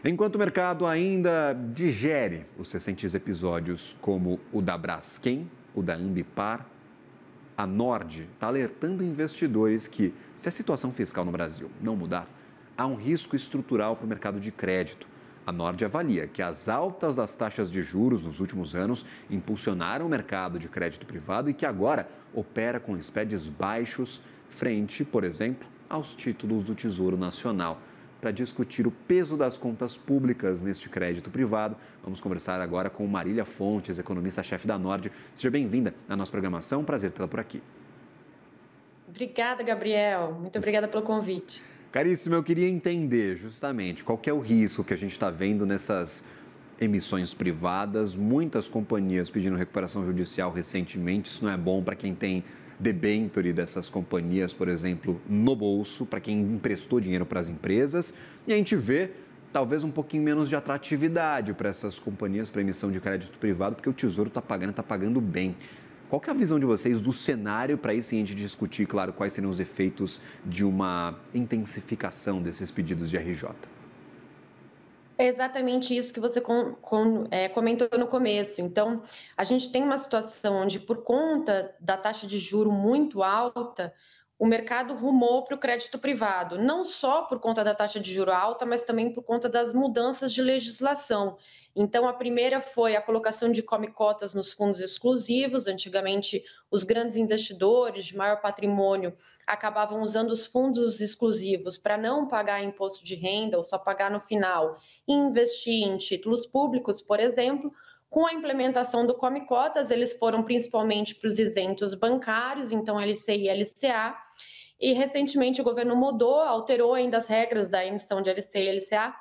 Enquanto o mercado ainda digere os recentes episódios como o da Braskem, o da Ambipar, a Nord está alertando investidores que, se a situação fiscal no Brasil não mudar, há um risco estrutural para o mercado de crédito. A Nord avalia que as altas das taxas de juros nos últimos anos impulsionaram o mercado de crédito privado e que agora opera com spreads baixos frente, por exemplo, aos títulos do Tesouro Nacional. Para discutir o peso das contas públicas neste crédito privado, vamos conversar agora com Marília Fontes, economista-chefe da Nord. Seja bem-vinda à nossa programação, prazer tê-la por aqui. Obrigada, Gabriel. Muito obrigada pelo convite. Caríssima, eu queria entender justamente qual que é o risco que a gente está vendo nessas emissões privadas, muitas companhias pedindo recuperação judicial recentemente, isso não é bom para quem tem debênture dessas companhias, por exemplo, no bolso, para quem emprestou dinheiro para as empresas, e a gente vê talvez um pouquinho menos de atratividade para essas companhias para emissão de crédito privado, porque o Tesouro está pagando bem. Qual que é a visão de vocês do cenário para aí sim a gente discutir, claro, quais seriam os efeitos de uma intensificação desses pedidos de RJ? É exatamente isso que você comentou no começo. Então, a gente tem uma situação onde, por conta da taxa de juro muito alta, o mercado rumou para o crédito privado, não só por conta da taxa de juro alta, mas também por conta das mudanças de legislação. Então, a primeira foi a colocação de come-cotas nos fundos exclusivos. Antigamente, os grandes investidores de maior patrimônio acabavam usando os fundos exclusivos para não pagar imposto de renda ou só pagar no final e investir em títulos públicos, por exemplo. Com a implementação do Come Cotas, eles foram principalmente para os isentos bancários, então LCI e LCA, e recentemente o governo mudou, alterou ainda as regras da emissão de LCI e LCA,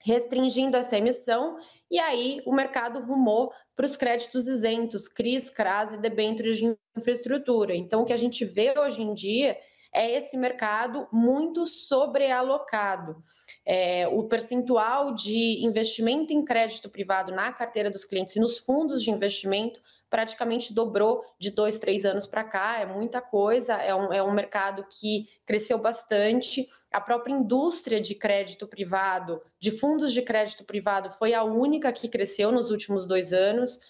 restringindo essa emissão, e aí o mercado rumou para os créditos isentos, CRIs, CRAS e debêntures de infraestrutura. Então, o que a gente vê hoje em dia é esse mercado muito sobrealocado. O percentual de investimento em crédito privado na carteira dos clientes e nos fundos de investimento praticamente dobrou de 2, 3 anos para cá, é muita coisa, é um mercado que cresceu bastante. A própria indústria de crédito privado, de fundos de crédito privado, foi a única que cresceu nos últimos 2 anos.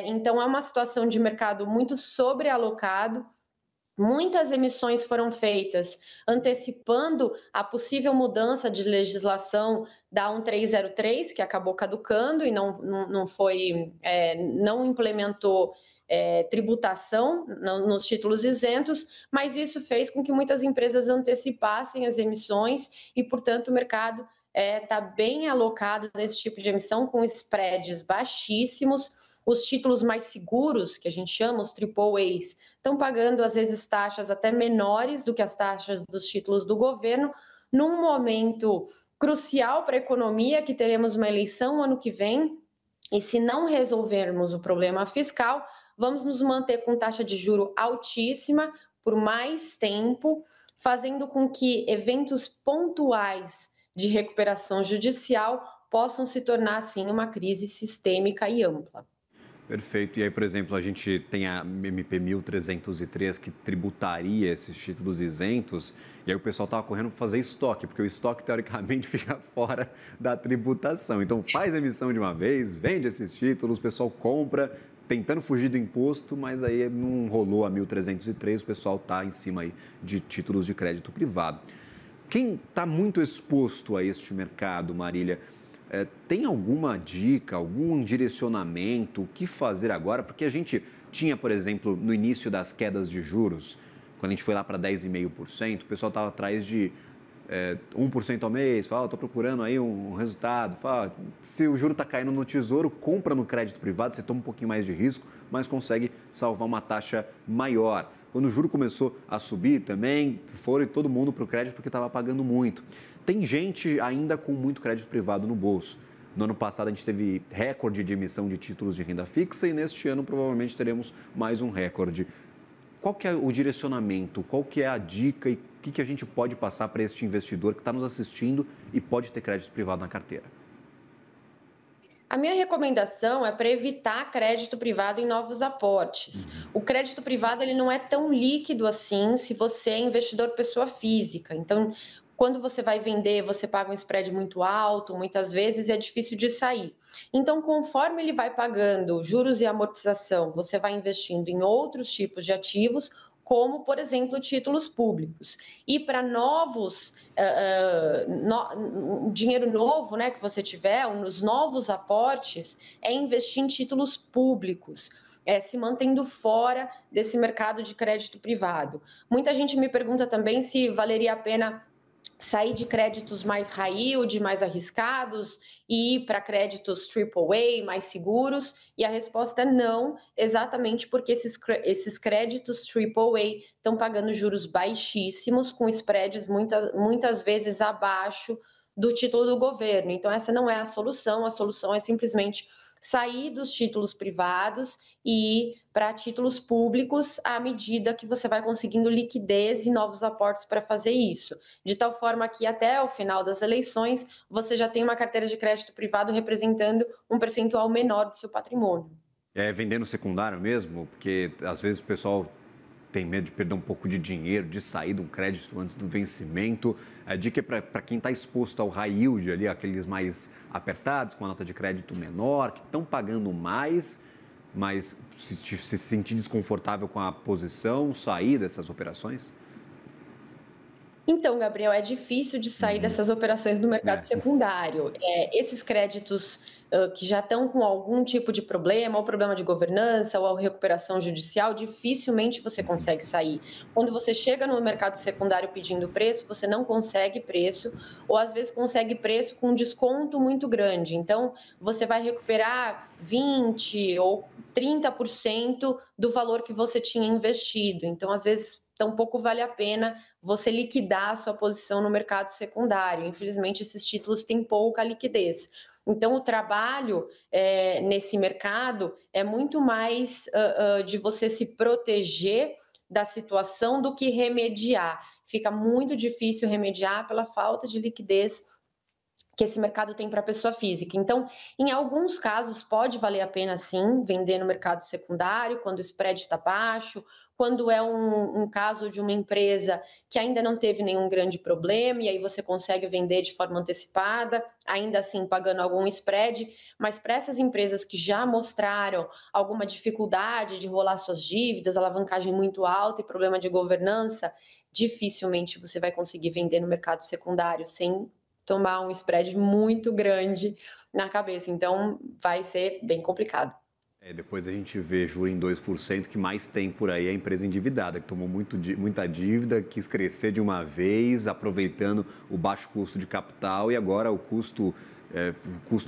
Então, é uma situação de mercado muito sobrealocado. Muitas emissões foram feitas antecipando a possível mudança de legislação da 1303, que acabou caducando e não implementou tributação nos títulos isentos, mas isso fez com que muitas empresas antecipassem as emissões e, portanto, o mercado está bem alocado nesse tipo de emissão, com spreads baixíssimos. Os títulos mais seguros, que a gente chama, os AAAs, estão pagando, às vezes, taxas até menores do que as taxas dos títulos do governo, num momento crucial para a economia, que teremos uma eleição ano que vem, e se não resolvermos o problema fiscal, vamos nos manter com taxa de juro altíssima por mais tempo, fazendo com que eventos pontuais de recuperação judicial possam se tornar, assim, uma crise sistêmica e ampla. Perfeito. E aí, por exemplo, a gente tem a MP 1303 que tributaria esses títulos isentos, e aí o pessoal estava correndo para fazer estoque, porque o estoque, teoricamente, fica fora da tributação. Então, faz a emissão de uma vez, vende esses títulos, o pessoal compra, tentando fugir do imposto, mas aí não rolou a 1303, o pessoal está em cima aí de títulos de crédito privado. Quem está muito exposto a este mercado, Marília, tem alguma dica, algum direcionamento, o que fazer agora? Porque a gente tinha, por exemplo, no início das quedas de juros, quando a gente foi lá para 10,5%, o pessoal estava atrás de 1% ao mês, fala, estou procurando aí um resultado, fala, se o juro está caindo no Tesouro, compra no crédito privado, você toma um pouquinho mais de risco, mas consegue salvar uma taxa maior. Quando o juro começou a subir também, foi todo mundo para o crédito porque estava pagando muito. Tem gente ainda com muito crédito privado no bolso. No ano passado a gente teve recorde de emissão de títulos de renda fixa e neste ano provavelmente teremos mais um recorde. Qual que é o direcionamento, qual que é a dica e o que a gente pode passar para este investidor que está nos assistindo e pode ter crédito privado na carteira? A minha recomendação é para evitar crédito privado em novos aportes. O crédito privado ele não é tão líquido assim se você é investidor pessoa física. Então, Quando você vai vender, você paga um spread muito alto, muitas vezes é difícil de sair. Então, conforme ele vai pagando juros e amortização, você vai investindo em outros tipos de ativos, como, por exemplo, títulos públicos. E para novos, dinheiro novo, né, que você tiver, nos novos aportes, é investir em títulos públicos. Se mantendo fora desse mercado de crédito privado. Muita gente me pergunta também se valeria a pena sair de créditos mais high yield, mais arriscados, e ir para créditos AAA, mais seguros? E a resposta é não, exatamente porque esses créditos AAA estão pagando juros baixíssimos, com spreads muitas vezes abaixo do título do governo. Então, essa não é a solução é simplesmente sair dos títulos privados e ir para títulos públicos à medida que você vai conseguindo liquidez e novos aportes para fazer isso. De tal forma que até o final das eleições você já tem uma carteira de crédito privado representando um percentual menor do seu patrimônio. Vendendo secundário mesmo, porque às vezes o pessoal tem medo de perder um pouco de dinheiro, de sair de um crédito antes do vencimento. A dica é para quem está exposto ao high yield, ali, aqueles mais apertados, com a nota de crédito menor, que estão pagando mais, mas se sentir desconfortável com a posição, sair dessas operações? Então, Gabriel, é difícil de sair dessas operações no mercado É. secundário. Esses créditos que já estão com algum tipo de problema, ou problema de governança, ou recuperação judicial, dificilmente você consegue sair. Quando você chega no mercado secundário pedindo preço, você não consegue preço, ou às vezes consegue preço com um desconto muito grande. Então, você vai recuperar 20 ou 30% do valor que você tinha investido. Então, às vezes, tampouco vale a pena você liquidar a sua posição no mercado secundário. Infelizmente, esses títulos têm pouca liquidez. Então, o trabalho nesse mercado é muito mais de você se proteger da situação do que remediar. Fica muito difícil remediar pela falta de liquidez que esse mercado tem para a pessoa física. Então, em alguns casos, pode valer a pena, sim, vender no mercado secundário, quando o spread está baixo, quando é um caso de uma empresa que ainda não teve nenhum grande problema, e aí você consegue vender de forma antecipada, ainda assim pagando algum spread, mas para essas empresas que já mostraram alguma dificuldade de rolar suas dívidas, alavancagem muito alta e problema de governança, dificilmente você vai conseguir vender no mercado secundário sem tomar um spread muito grande na cabeça. Então, vai ser bem complicado. Depois a gente vê juro em 2%, que mais tem por aí é a empresa endividada, que tomou muita dívida, quis crescer de uma vez, aproveitando o baixo custo de capital, e agora o custo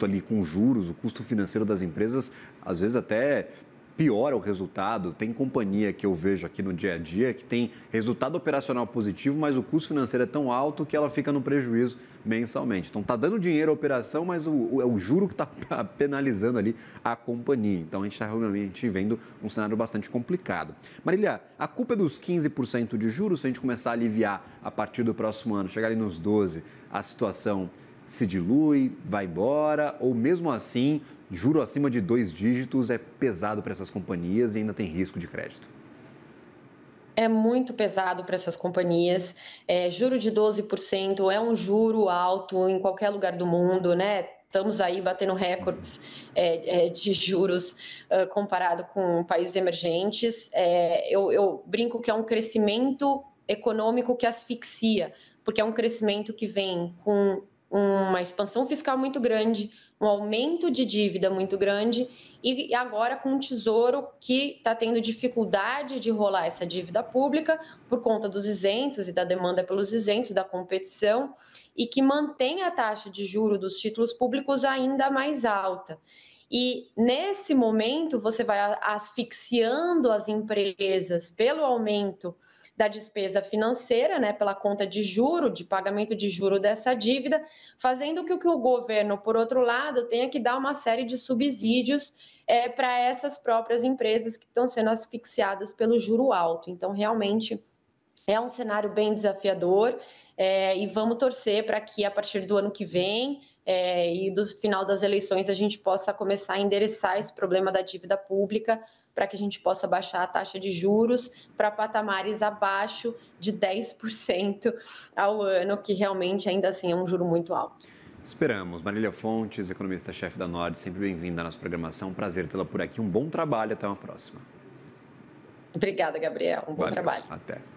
ali com juros, o custo financeiro das empresas, às vezes até piora o resultado. Tem companhia que eu vejo aqui no dia a dia que tem resultado operacional positivo, mas o custo financeiro é tão alto que ela fica no prejuízo mensalmente. Então, está dando dinheiro à operação, mas é o juro que está penalizando ali a companhia. Então, a gente está realmente vendo um cenário bastante complicado. Marília, a culpa é dos 15% de juros? Se a gente começar a aliviar a partir do próximo ano, chegar ali nos 12%, a situação se dilui, vai embora, ou mesmo assim, juro acima de 2 dígitos é pesado para essas companhias e ainda tem risco de crédito? É muito pesado para essas companhias. Juro de 12% é um juro alto em qualquer lugar do mundo, né? Estamos aí batendo recordes de juros comparado com países emergentes. Eu brinco que é um crescimento econômico que asfixia, porque é um crescimento que vem com uma expansão fiscal muito grande, um aumento de dívida muito grande e agora com um tesouro que está tendo dificuldade de rolar essa dívida pública por conta dos isentos e da demanda pelos isentos, da competição, e que mantém a taxa de juro dos títulos públicos ainda mais alta. E nesse momento você vai asfixiando as empresas pelo aumento da despesa financeira, né, pela conta de juro, de pagamento de juro dessa dívida, fazendo com que o governo, por outro lado, tenha que dar uma série de subsídios para essas próprias empresas que estão sendo asfixiadas pelo juro alto. Então, realmente, é um cenário bem desafiador e vamos torcer para que, a partir do ano que vem, e do final das eleições a gente possa começar a endereçar esse problema da dívida pública para que a gente possa baixar a taxa de juros para patamares abaixo de 10% ao ano, que realmente ainda assim é um juro muito alto. Esperamos. Marília Fontes, economista-chefe da Nord, sempre bem-vinda à nossa programação. Prazer tê-la por aqui. Um bom trabalho. Até uma próxima. Obrigada, Gabriel. Um bom Valeu. trabalho. Até.